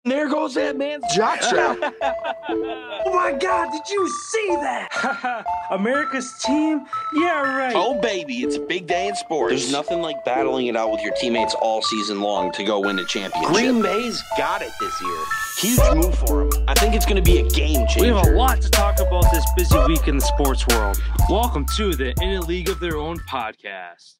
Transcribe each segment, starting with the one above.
There goes that man's jockstrap. Oh my God, did you see that? America's team? Yeah, right. Oh, baby, it's a big day in sports. There's nothing like battling it out with your teammates all season long to go win a championship. Green Bay's got it this year. Huge move for them. I think it's going to be a game changer. We have a lot to talk about this busy week in the sports world. Welcome to the In a League of Their Own podcast.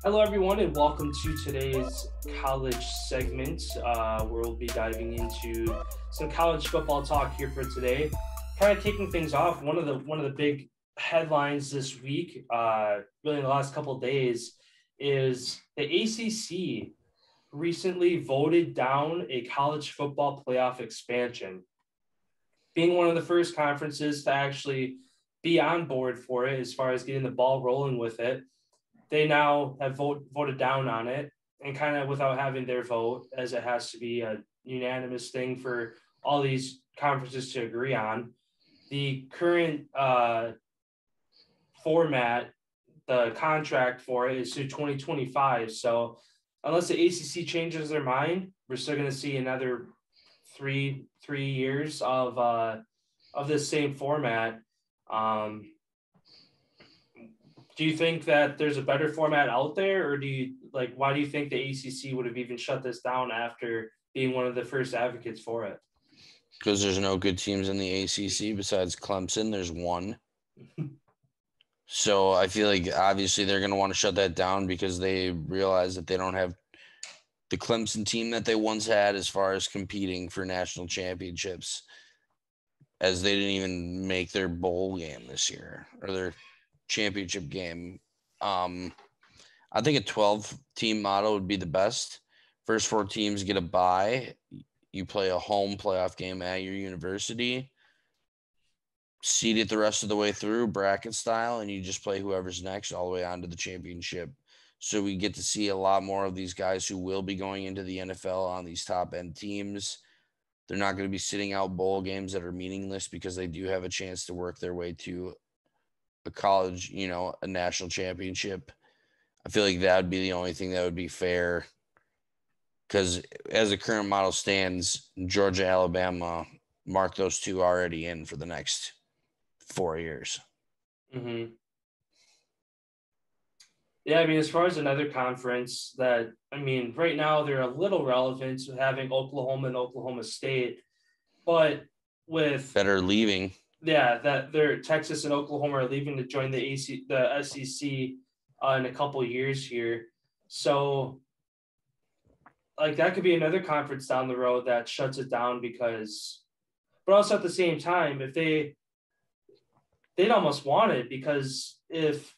Hello, everyone, and welcome to today's college segment, where we'll be diving into some college football talk here for today. Kind of kicking things off, one of the big headlines this week, really in the last couple of days, is the ACC recently voted down a college football playoff expansion, being one of the first conferences to actually be on board for it as far as getting the ball rolling with it. They now have voted down on it, and kind of without having their vote, as it has to be a unanimous thing for all these conferences to agree on. The current format, the contract for it is through 2025. So unless the ACC changes their mind, we're still going to see another three years of this same format. Do you think that there's a better format out there, or why do you think the ACC would have even shut this down after being one of the first advocates for it? Because there's no good teams in the ACC besides Clemson. There's one. So I feel like obviously they're going to want to shut that down because they realize that they don't have the Clemson team that they once had as far as competing for national championships, as they didn't even make their bowl game this year or their championship game. I think a 12-team model would be the best. First 4 teams get a bye. You play a home playoff game at your university, seed it the rest of the way through, bracket style, and you just play whoever's next all the way on to the championship. So we get to see a lot more of these guys who will be going into the NFL on these top-end teams. They're not going to be sitting out bowl games that are meaningless because they do have a chance to work their way to a college, a national championship. I feel like that would be the only thing that would be fair, because as the current model stands, Georgia, Alabama, mark those two already in for the next 4 years. Mm-hmm. Yeah, as far as another conference that, right now they're a little relevant to having Oklahoma and Oklahoma State, but with that are leaving. Yeah, that they're Texas and Oklahoma are leaving to join the SEC in a couple of years here. So, that could be another conference down the road that shuts it down but also at the same time, if they'd almost want it, because if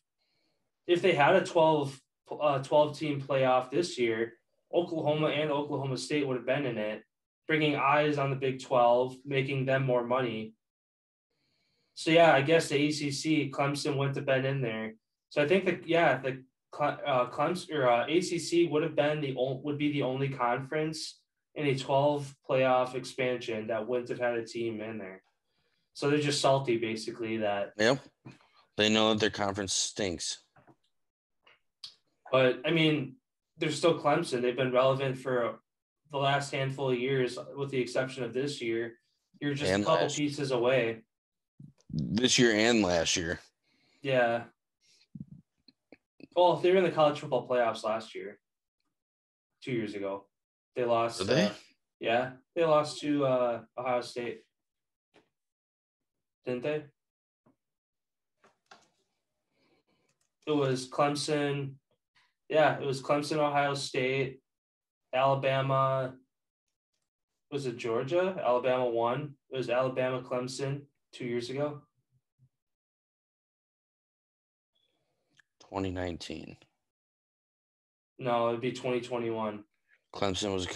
they had a 12-team playoff this year, Oklahoma and Oklahoma State would have been in it, bringing eyes on the Big 12, making them more money. So, yeah, I guess the ACC, Clemson wouldn't have been in there. So I think the Clemson or ACC would be the only conference in a 12 playoff expansion that wouldn't have had a team in there. So they're just salty, basically. That Yep, they know that their conference stinks. But they're still Clemson. They've been relevant for the last handful of years, with the exception of this year. You're just a couple pieces away. This year and last year. Yeah. Well, they were in the college football playoffs last year. 2 years ago. They lost. Did they? Yeah. They lost to Ohio State. Didn't they? It was Clemson. Yeah, it was Clemson, Ohio State, Alabama. Was it Georgia? Alabama won. It was Alabama, Clemson 2 years ago. 2019. No, it'd be 2021. Clemson was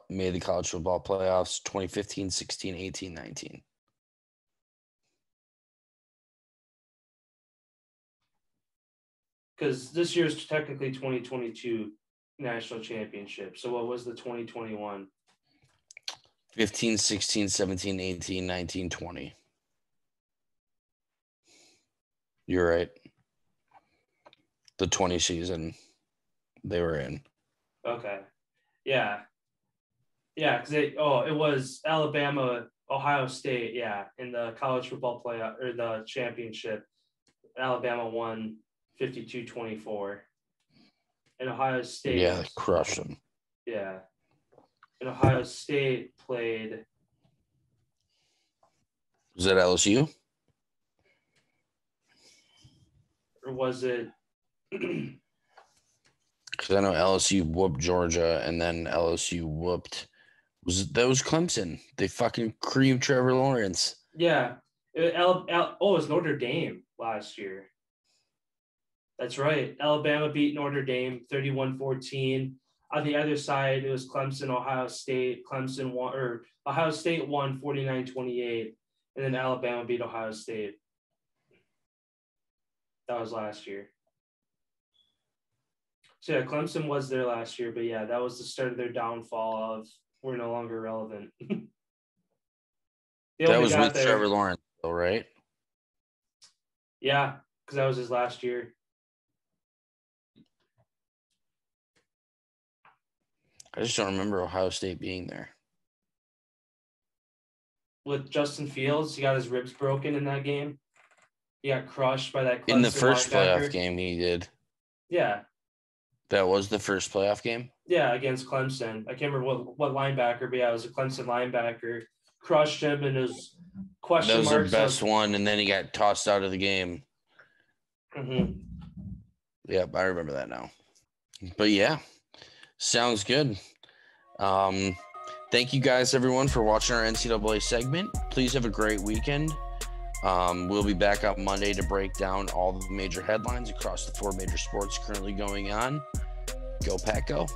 made the college football playoffs 2015, 16, 18, 19. Because this year's technically 2022 national championship. So what was the 2021? 15, 16, 17, 18, 19, 20. You're right. The 20 season they were in. Okay. Yeah. Yeah, because it was Alabama, Ohio State, in the college football playoff or the championship. Alabama won 52-24. And Ohio State. Yeah, they crushed them. Yeah. And Ohio State played. Was that LSU? Or was it? Because I know LSU whooped Georgia, and then LSU whooped. That was Clemson? They fucking creamed Trevor Lawrence. Yeah. It was Notre Dame last year. That's right. Alabama beat Notre Dame 31-14. On the other side, it was Clemson, Ohio State. Ohio State won 49-28, and then Alabama beat Ohio State. That was last year. So yeah, Clemson was there last year, but yeah, that was the start of their downfall of we're no longer relevant. That was with Trevor Lawrence, though, right? Yeah, because that was his last year. I just don't remember Ohio State being there. With Justin Fields, he got his ribs broken in that game. He got crushed by that Clemson in the first linebacker. Playoff game he did. Yeah. That was the first playoff game? Yeah, against Clemson. I can't remember what linebacker, but yeah, it was a Clemson linebacker. Crushed him and his question marks. That was their best one, and then he got tossed out of the game. Mm-hmm. Yep, I remember that now. But yeah, sounds good. Thank you guys, everyone, for watching our NCAA segment. Please have a great weekend. We'll be back on Monday to break down all the major headlines across the 4 major sports currently going on. Go Pack Go.